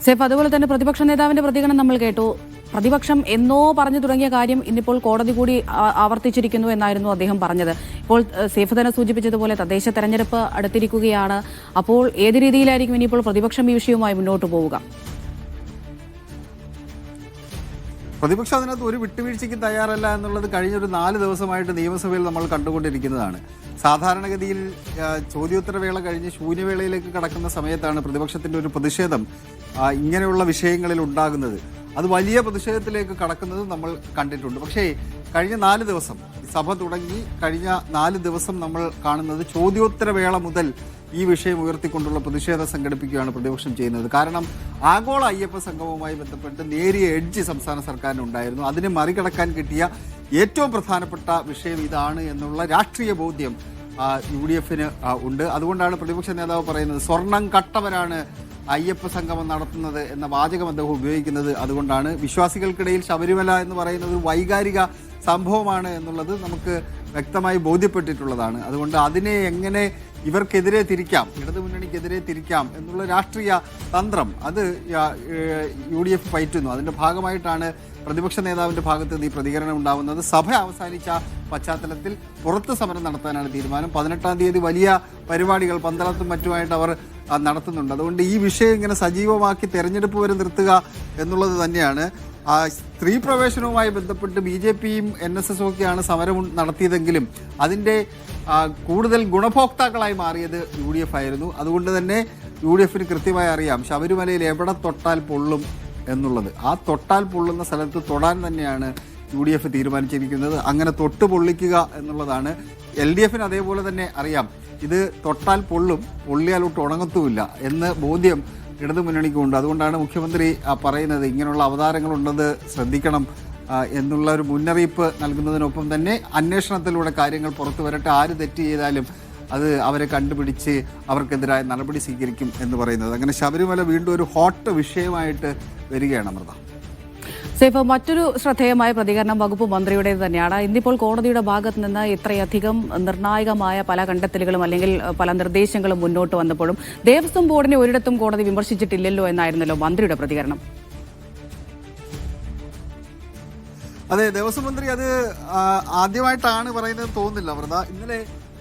Safe, അതുപോലെ തന്നെ പ്രതിപക്ഷ നേതാവിന്റെ പ്രതികരണം നമ്മൾ കേട്ടു. പ്രതിപക്ഷം എന്നോ പറഞ്ഞു തുടങ്ങിയ കാര്യം ഇന്നിപ്പോൾ കോടതി കൂടി ആവർത്തിച്ചിരിക്കുന്നു എന്നായിരുന്നു അദ്ദേഹം പറഞ്ഞത്. ഇപ്പോൾ സേഫ് തന്നെ സൂചിപ്പിച്ചതുപോലെ തദ്ദേശ തെരഞ്ഞെടുപ്പ് അടുത്തിരിക്കുകയാണ്. അപ്പോൾ ഏത് രീതിയിലായിരിക്കും ഇനിയിപ്പോൾ പ്രതിപക്ഷം ഈ വിഷയവുമായി മുന്നോട്ട് പോവുക? പ്രതിപക്ഷം അതിനകത്ത് ഒരു വിട്ടുവീഴ്ചയ്ക്ക് തയ്യാറല്ല എന്നുള്ളത് കഴിഞ്ഞൊരു 4 ദിവസമായിട്ട് നിയമസഭയിൽ നമ്മൾ കണ്ടുകൊണ്ടിരിക്കുന്നതാണ്. സാധാരണഗതിയിൽ ചോദ്യോത്തരവേള കഴിഞ്ഞ് ശൂന്യവേളയിലേക്ക് കടക്കുന്ന സമയത്താണ് പ്രതിപക്ഷത്തിൻ്റെ ഒരു പ്രതിഷേധം ഇങ്ങനെയുള്ള വിഷയങ്ങളിൽ ഉണ്ടാകുന്നത്. അത് വലിയ പ്രതിഷേധത്തിലേക്ക് കടക്കുന്നത് നമ്മൾ കണ്ടിട്ടുണ്ട്. പക്ഷേ കഴിഞ്ഞ 4 ദിവസം സഭ തുടങ്ങി കഴിഞ്ഞ 4 ദിവസം നമ്മൾ കാണുന്നത് ചോദ്യോത്തരവേള മുതൽ ഈ വിഷയം ഉയർത്തിക്കൊണ്ടുള്ള പ്രതിഷേധം സംഘടിപ്പിക്കുകയാണ് പ്രതിപക്ഷം ചെയ്യുന്നത്. കാരണം ആഗോള അയ്യപ്പ സംഗമവുമായി ബന്ധപ്പെട്ട് നേരിയ എഡ്ജ് സംസ്ഥാന സർക്കാരിനുണ്ടായിരുന്നു. അതിനെ മറികടക്കാൻ കിട്ടിയ ഏറ്റവും പ്രധാനപ്പെട്ട വിഷയം ഇതാണ് എന്നുള്ള രാഷ്ട്രീയ ബോധ്യം UDF-ന് ഉണ്ട്. അതുകൊണ്ടാണ് പ്രതിപക്ഷ നേതാവ് പറയുന്നത് സ്വർണം കട്ടവരാണ് അയ്യപ്പ സംഗമം നടത്തുന്നത് എന്ന വാചകം അദ്ദേഹം ഉപയോഗിക്കുന്നത്. അതുകൊണ്ടാണ് വിശ്വാസികൾക്കിടയിൽ ശബരിമല എന്ന് പറയുന്നത് ഒരു വൈകാരിക സംഭവമാണ് എന്നുള്ളത് നമുക്ക് വ്യക്തമായി ബോധ്യപ്പെട്ടിട്ടുള്ളതാണ്. അതുകൊണ്ട് അതിനെ എങ്ങനെ ഇവർക്കെതിരെ തിരിക്കാം, ഇടതുമുന്നണിക്കെതിരെ തിരിക്കാം എന്നുള്ള രാഷ്ട്രീയ തന്ത്രം അത് UDF പയറ്റുന്നു. അതിൻ്റെ ഭാഗമായിട്ടാണ് പ്രതിപക്ഷ നേതാവിൻ്റെ ഭാഗത്ത് നിന്ന് ഈ പ്രതികരണം ഉണ്ടാവുന്നത്. സഭ അവസാനിച്ച പശ്ചാത്തലത്തിൽ പുറത്ത് സമരം നടത്താനാണ് തീരുമാനം. 18-ാം തീയതി വലിയ പരിപാടികൾ പന്തളത്തും മറ്റുമായിട്ട് അവർ നടത്തുന്നുണ്ട്. അതുകൊണ്ട് ഈ വിഷയം ഇങ്ങനെ സജീവമാക്കി തെരഞ്ഞെടുപ്പ് വരെ നിർത്തുക എന്നുള്ളത് തന്നെയാണ്. സ്ത്രീ പ്രവേശനവുമായി ബന്ധപ്പെട്ട് BJP-യും NSS ഒക്കെയാണ് സമരം നടത്തിയതെങ്കിലും അതിൻ്റെ കൂടുതൽ ഗുണഭോക്താക്കളായി മാറിയത് UDF ആയിരുന്നു. അതുകൊണ്ട് തന്നെ UDF-ന് കൃത്യമായി അറിയാം ശബരിമലയിൽ എവിടെ തൊട്ടാൽ പൊള്ളും എന്നുള്ളത്. ആ തൊട്ടാൽ പൊള്ളുന്ന സ്ഥലത്ത് തൊടാൻ തന്നെയാണ് UDF തീരുമാനിച്ചിരിക്കുന്നത്. അങ്ങനെ തൊട്ട് പൊള്ളിക്കുക എന്നുള്ളതാണ്. LDF-ന് അതേപോലെ തന്നെ അറിയാം ഇത് തൊട്ടാൽ പൊള്ളും, പൊള്ളിയാലോട്ട് ഉണങ്ങത്തുമില്ല എന്ന് ബോധ്യം ഇടതുമുന്നണിക്കുണ്ട്. അതുകൊണ്ടാണ് മുഖ്യമന്ത്രി പറയുന്നത് ഇങ്ങനെയുള്ള അവതാരങ്ങളുള്ളത് ശ്രദ്ധിക്കണം എന്നുള്ള ഒരു മുന്നറിയിപ്പ് നൽകുന്നതിനൊപ്പം തന്നെ അന്വേഷണത്തിലൂടെ കാര്യങ്ങൾ പുറത്തു വരട്ടെ, ആര് തെറ്റ് ചെയ്താലും അത് അവരെ കണ്ടുപിടിച്ച് അവർക്കെതിരായ നടപടി സ്വീകരിക്കും എന്ന് പറയുന്നത്. അങ്ങനെ ശബരിമല വീണ്ടും ഒരു ഹോട്ട് വിഷയമായിട്ട് വരികയാണ് അമൃത. സേഫ്, മറ്റൊരു ശ്രദ്ധേയമായ പ്രതികരണം വകുപ്പ് മന്ത്രിയുടേത് തന്നെയാണ്. ഇന്നിപ്പോൾ കോടതിയുടെ ഭാഗത്ത് നിന്ന് ഇത്രയധികം നിർണായകമായ പല കണ്ടെത്തലുകളും അല്ലെങ്കിൽ പല നിർദ്ദേശങ്ങളും മുന്നോട്ട് വന്നപ്പോഴും ദേവസ്വം ബോർഡിനെ ഒരിടത്തും കോടതി വിമർശിച്ചിട്ടില്ലല്ലോ എന്നായിരുന്നല്ലോ മന്ത്രിയുടെ പ്രതികരണം. അതെ, ദേവസ്വം മന്ത്രി അത് ആദ്യമായിട്ടാണ് പറയുന്നത് തോന്നുന്നില്ല അമൃത.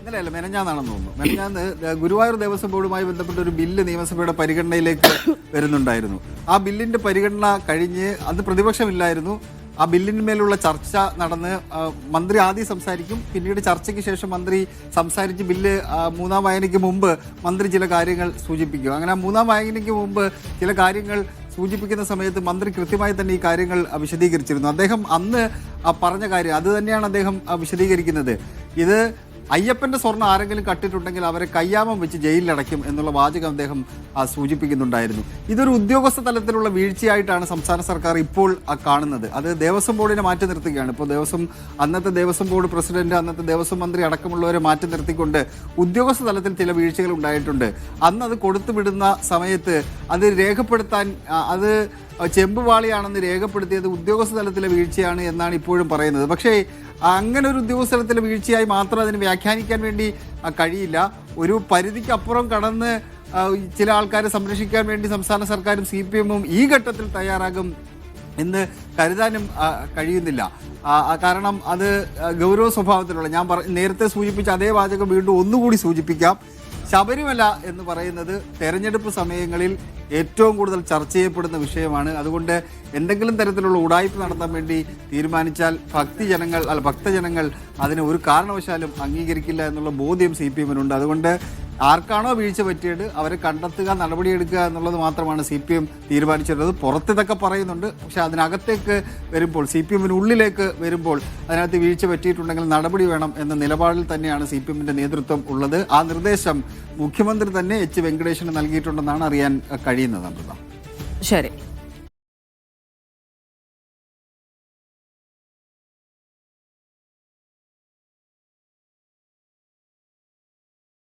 ഇന്നലെയല്ല മെനഞ്ഞാന്നാണെന്ന് തോന്നുന്നു. മെനഞ്ഞാന്ന് ഗുരുവായൂർ ദേവസ്വം ബോർഡുമായി ബന്ധപ്പെട്ട ഒരു ബില്ല് നിയമസഭയുടെ പരിഗണനയിലേക്ക് വരുന്നുണ്ടായിരുന്നു. ആ ബില്ലിന്റെ പരിഗണന കഴിഞ്ഞ് അത് പ്രതിപക്ഷമില്ലായിരുന്നു. ആ ബില്ലിന്മേലുള്ള ചർച്ച നടന്ന് മന്ത്രി ആദ്യം സംസാരിക്കും, പിന്നീട് ചർച്ചയ്ക്ക് ശേഷം മന്ത്രി സംസാരിച്ച് ബില്ല് 3-ാം വായനയ്ക്ക് മുമ്പ് മന്ത്രി ചില കാര്യങ്ങൾ സൂചിപ്പിക്കും. അങ്ങനെ 3-ാം വായനയ്ക്ക് മുമ്പ് ചില കാര്യങ്ങൾ സൂചിപ്പിക്കുന്ന സമയത്ത് മന്ത്രി കൃത്യമായി തന്നെ ഈ കാര്യങ്ങൾ വിശദീകരിച്ചിരുന്നു. അദ്ദേഹം അന്ന് പറഞ്ഞ കാര്യം അത് തന്നെയാണ് അദ്ദേഹം വിശദീകരിക്കുന്നത്. ഇത് അയ്യപ്പന്റെ സ്വർണ്ണം ആരെങ്കിലും കട്ടിട്ടുണ്ടെങ്കിൽ അവരെ കയ്യാമം വെച്ച് ജയിലിലടയ്ക്കും എന്നുള്ള വാചകം അദ്ദേഹം സൂചിപ്പിക്കുന്നുണ്ടായിരുന്നു. ഇതൊരു ഉദ്യോഗസ്ഥ തലത്തിലുള്ള വീഴ്ചയായിട്ടാണ് സംസ്ഥാന സർക്കാർ ഇപ്പോൾ കാണുന്നത്. അത് ദേവസ്വം ബോർഡിനെ മാറ്റി നിർത്തുകയാണ്. ഇപ്പോൾ അന്നത്തെ ദേവസ്വം ബോർഡ് പ്രസിഡന്റ്, അന്നത്തെ ദേവസ്വം മന്ത്രി അടക്കമുള്ളവരെ മാറ്റി നിർത്തിക്കൊണ്ട് ഉദ്യോഗസ്ഥ തലത്തിൽ ചില വീഴ്ചകൾ ഉണ്ടായിട്ടുണ്ട്. അന്ന് അത് കൊടുത്തുവിടുന്ന സമയത്ത് അത് രേഖപ്പെടുത്താൻ അത് ചെമ്പുപാളിയാണെന്ന് രേഖപ്പെടുത്തിയത് ഉദ്യോഗസ്ഥ തലത്തിലെ വീഴ്ചയാണ് എന്നാണ് ഇപ്പോഴും പറയുന്നത്. പക്ഷേ അങ്ങനെ ഒരു ഉദ്യോഗസ്ഥ തലത്തിലെ വീഴ്ചയായി മാത്രം അതിന് വ്യാഖ്യാനിക്കാൻ വേണ്ടി കഴിയില്ല. ഒരു പരിധിക്ക് അപ്പുറം കടന്ന് ചില ആൾക്കാരെ സംരക്ഷിക്കാൻ വേണ്ടി സംസ്ഥാന സർക്കാരും CPM-ഉം ഈ ഘട്ടത്തിൽ തയ്യാറാകും എന്ന് കരുതാനും കഴിയുന്നില്ല. കാരണം അത് ഗൗരവ സ്വഭാവത്തിലുള്ള ഞാൻ നേരത്തെ സൂചിപ്പിച്ച അതേ വാചകം വീണ്ടും ഒന്നുകൂടി സൂചിപ്പിക്കാം. ശബരിമല എന്ന് പറയുന്നത് തെരഞ്ഞെടുപ്പ് സമയങ്ങളിൽ ഏറ്റവും കൂടുതൽ ചർച്ച ചെയ്യപ്പെടുന്ന വിഷയമാണ്. അതുകൊണ്ട് എന്തെങ്കിലും തരത്തിലുള്ള ഉടായ്പ നടത്താൻ വേണ്ടി തീരുമാനിച്ചാൽ ഭക്തജനങ്ങൾ അതിനെ ഒരു കാരണവശാലും അംഗീകരിക്കില്ല എന്നുള്ള ബോധ്യം CPM-നുണ്ട്. അതുകൊണ്ട് ആർക്കാണോ വീഴ്ച പറ്റിയത് അവരെ കണ്ടെത്തുക, നടപടിയെടുക്കുക എന്നുള്ളത് മാത്രമാണ് CPM തീരുമാനിച്ചിരുന്നത്. പുറത്തിതൊക്കെ പറയുന്നുണ്ട്, പക്ഷെ അതിനകത്തേക്ക് വരുമ്പോൾ CPM-നുള്ളിലേക്ക് വരുമ്പോൾ അതിനകത്ത് വീഴ്ച പറ്റിയിട്ടുണ്ടെങ്കിൽ നടപടി വേണം എന്ന നിലപാടിൽ തന്നെയാണ് CPM-ന്റെ നേതൃത്വം ഉള്ളത്. ആ നിർദ്ദേശം മുഖ്യമന്ത്രി തന്നെ H. വെങ്കടേശന് നൽകിയിട്ടുണ്ടെന്നാണ് അറിയാൻ കഴിയുന്നത്. ശരി.